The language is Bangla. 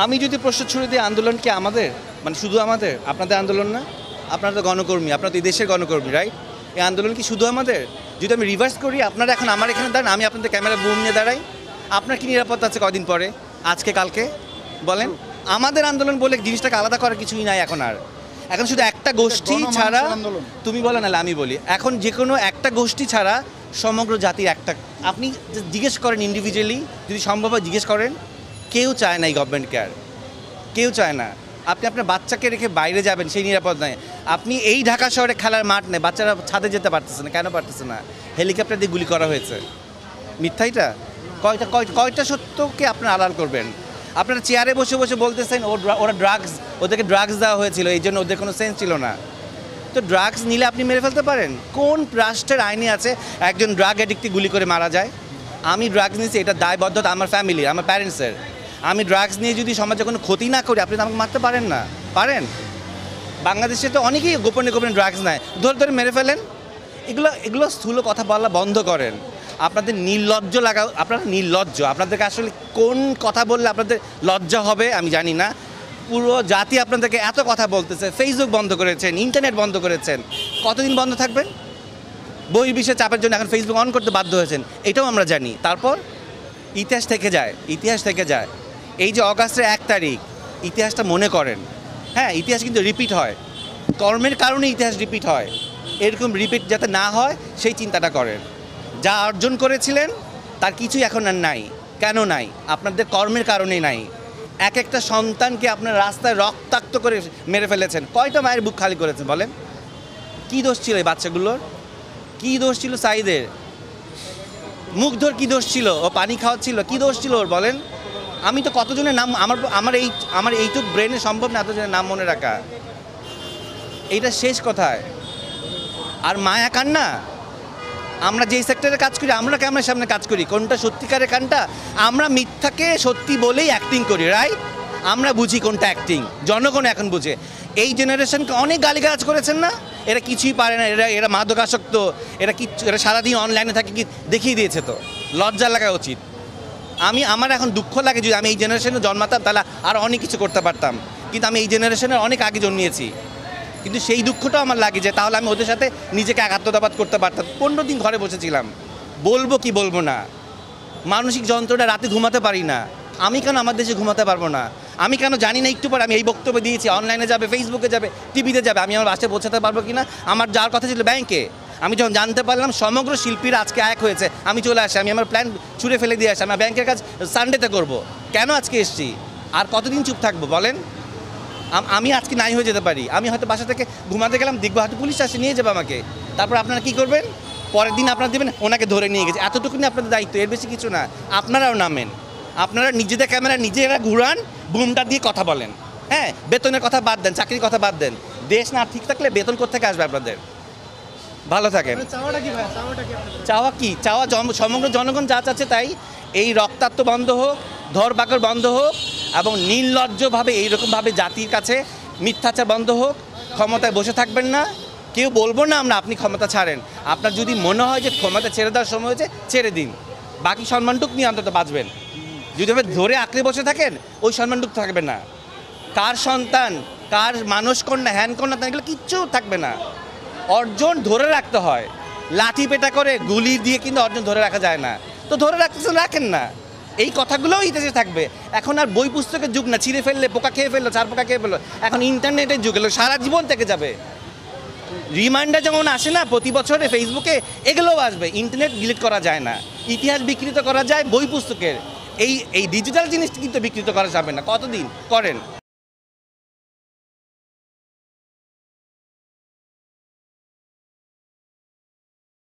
আমি যদি প্রশ্ন ছুড়ে দিই আন্দোলন কি আমাদের, মানে শুধু আমাদের, আপনাদের আন্দোলন না? আপনারা তো গণকর্মী, আপনারা তো এই দেশের গণকর্মী, রাইট? এই আন্দোলন কি শুধু আমাদের? যদি আমি রিভার্স করি, আপনারা এখন আমার এখানে দাঁড়ান, আমি আপনাদের ক্যামেরা বুম নিয়ে দাঁড়াই, আপনার কি নিরাপত্তা আছে কদিন পরে, আজকে কালকে? বলেন। আমাদের আন্দোলন বলে জিনিসটাকে আলাদা করার কিছুই নাই এখন আর। এখন শুধু একটা গোষ্ঠী ছাড়া, তুমি বলো নাহলে আমি বলি, এখন যে কোনো একটা গোষ্ঠী ছাড়া সমগ্র জাতির একটা, আপনি জিজ্ঞেস করেন ইন্ডিভিজুয়ালি, যদি সম্ভব হয় জিজ্ঞেস করেন, কেউ চায় না এই গভর্নমেন্ট কেয়ার, কেউ চায় না। আপনি আপনার বাচ্চাকে রেখে বাইরে যাবেন, সেই নিরাপদ নয়। আপনি এই ঢাকা শহরে খেলার মাঠ নেই, বাচ্চারা ছাদে যেতে পারতেছে না, কেন পারতেছে না? হেলিকপ্টার দিয়ে গুলি করা হয়েছে। মিথ্যা এটা? কয়টা সত্যকে আপনারা আড়াল করবেন? আপনারা চেয়ারে বসে বসে বলতেছেন ওরা ড্রাগস, ওদেরকে ড্রাগস দেওয়া হয়েছিল, এই জন্য ওদের কোনো সেন্স ছিল না। তো ড্রাগস নিলে আপনি মেরে ফেলতে পারেন? কোন রাষ্ট্রের আইনে আছে একজন ড্রাগ অ্যাডিক্টকে গুলি করে মারা যায়? আমি ড্রাগস নিয়েছি, এটা দায়বদ্ধতা আমার ফ্যামিলির, আমার প্যারেন্টসের। আমি ড্রাগস নিয়ে যদি সমাজে কোনো ক্ষতি না করি, আপনি তো আমাকে মারতে পারেন না, পারেন? বাংলাদেশে তো অনেকেই গোপনে গোপনে ড্রাগস নেয়, ধরে ধরে মেরে ফেলেন। এগুলো স্থূল কথা বলা বন্ধ করেন। আপনাদের নির্লজ্জ লাগা, আপনারা নির্লজ্জ। আপনাদেরকে আসলে কোন কথা বললে আপনাদের লজ্জা হবে আমি জানি না। পুরো জাতি আপনাদেরকে এত কথা বলতেছে, ফেসবুক বন্ধ করেছেন, ইন্টারনেট বন্ধ করেছেন, কতদিন বন্ধ থাকবেন? বহির্বিশ্বের চাপের জন্য এখন ফেসবুক অন করতে বাধ্য হয়েছেন, এটাও আমরা জানি। তারপর ইতিহাস থেকে যায়, ইতিহাস থেকে যায়। এই যে অগাস্টের 1 তারিখ, ইতিহাসটা মনে করেন। হ্যাঁ, ইতিহাস কিন্তু রিপিট হয়, কর্মের কারণে ইতিহাস রিপিট হয়। এরকম রিপিট যাতে না হয় সেই চিন্তাটা করেন। যা অর্জন করেছিলেন তার কিছুই এখন আর নাই। কেন নাই? আপনাদের কর্মের কারণেই নাই। এক একটা সন্তানকে আপনার রাস্তায় রক্তাক্ত করে মেরে ফেলেছেন। কয়টা মায়ের বুক খালি করেছেন বলেন? কী দোষ ছিল এই বাচ্চাগুলোর? কী দোষ ছিল সাইদের? মুগ্ধর কী দোষ ছিল? ও পানি খাওয়াচ্ছিল, কী দোষ ছিল ওর বলেন? আমি তো কতজনের নাম, আমার এইটুক ব্রেনে সম্ভব না এতজনের নাম মনে রাখা। এইটা শেষ কথায়। আর মায়া কান্না, আমরা যেই সেক্টরে কাজ করি, আমরা ক্যামেরার সামনে কাজ করি, কোনটা সত্যিকারের কানটা? আমরা মিথ্যাকে সত্যি বলেই অ্যাক্টিং করি, রাইট? আমরা বুঝি কোনটা অ্যাক্টিং, জনগণ এখন বুঝে। এই জেনারেশনকে অনেক গালিগালাজ করেছেন না? এরা কিছুই পারে না, এরা মাদকাসক্ত, এরা সারাদিন অনলাইনে থাকে, কি দেখিয়ে দিয়েছে তো। লজ্জা লাগা উচিত। আমার এখন দুঃখ লাগে, যদি আমি এই জেনারেশনে জন্মাতাম তাহলে আর অনেক কিছু করতে পারতাম, কিন্তু আমি এই জেনারেশনের অনেক আগে জন্মিয়েছি। কিন্তু সেই দুঃখটাও আমার লাগে যে তাহলে আমি ওদের সাথে নিজেকে একাত্মতাবাদ করতে পারতাম। 15 দিন ঘরে বসেছিলাম, বলবো কি বলবো না। মানসিক যন্ত্রণা, রাতে ঘুমাতে পারি না। আমি কেন আমার দেশে ঘুমাতে পারবো না? আমি কেন জানি না একটু পরে আমি এই বক্তব্য দিয়েছি, অনলাইনে যাবে, ফেসবুকে যাবে, টিভিতে যাবে, আমি আমার বাসায় পৌঁছাতে পারবো কি না? আমার যাওয়ার কথা ছিল ব্যাংকে। আমি যখন জানতে পারলাম সমগ্র শিল্পীরা আজকে এক হয়েছে, আমি চলে আসি, আমি আমার প্ল্যান ছুঁড়ে ফেলে দিয়ে আসি, আমি ব্যাংকের কাজ সানডেতে করবো। কেন আজকে এসছি? আর কতদিন চুপ থাকবো বলেন? আমি আজকে নাই হয়ে যেতে পারি। আমি হয়তো বাসা থেকে ঘুমাতে গেলাম, দেখবো হয়তো পুলিশ আসে, নিয়ে যাবে আমাকে। তারপর আপনারা কী করবেন? পরের দিন আপনারা দেবেন ওনাকে ধরে নিয়ে গেছে। এতটুকুনি আপনাদের দায়িত্ব, এর বেশি কিছু না। আপনারাও নামেন, আপনারা নিজেদের ক্যামেরা নিজেরা ঘুরান, বুমটা দিয়ে কথা বলেন। হ্যাঁ, বেতনের কথা বাদ দেন, চাকরির কথা বাদ দেন। দেশ না ঠিক থাকলে বেতন কোত্থেকে আসবে আপনাদের? ভালো থাকেন। চাওয়া কি? চাওয়া সমগ্র জনগণ যা চাচ্ছে তাই। এই রক্তাক্ত বন্ধ হোক, ধরপাকড় বন্ধ হোক, এবং নির্লজ্জভাবে এইরকমভাবে জাতির কাছে মিথ্যাচার বন্ধ হোক। ক্ষমতায় বসে থাকবেন না, কেউ বলবো না আমরা আপনি ক্ষমতা ছাড়েন। আপনার যদি মনে হয় যে ক্ষমতা ছেড়ে দেওয়ার সময় হয়েছে, ছেড়ে দিন, বাকি সম্মানটুক নিয়ে অন্তত বাঁচবেন। যদি আপনি ধরে আঁকড়ে বসে থাকেন, ওই সম্মানটুক থাকবে না। কার সন্তান, কার মানস কন্যা, হ্যান কন্যা, এগুলো কিচ্ছু থাকবে না। অর্জন ধরে রাখতে হয়, লাঠি পেটা করে গুলি দিয়ে কিন্তু অর্জন ধরে রাখা যায় না। তো ধরে রাখতেছেন, রাখেন না। এই কথাগুলোও ইতিহাসে থাকবে। এখন আর বই পুস্তকের যুগ না, ছিঁড়ে ফেললে পোকা খেয়ে ফেললো, চার পোকা খেয়ে ফেললো। এখন ইন্টারনেটের যুগ এলো, সারা জীবন থেকে যাবে। রিমাইন্ডার যেমন আসে না প্রতি বছরে ফেসবুকে, এগুলোও আসবে। ইন্টারনেট ডিলিট করা যায় না, ইতিহাস বিকৃত করা যায় বই পুস্তকের। এই ডিজিটাল জিনিসটা কিন্তু বিকৃত করা যাবে না। কতদিন করেন?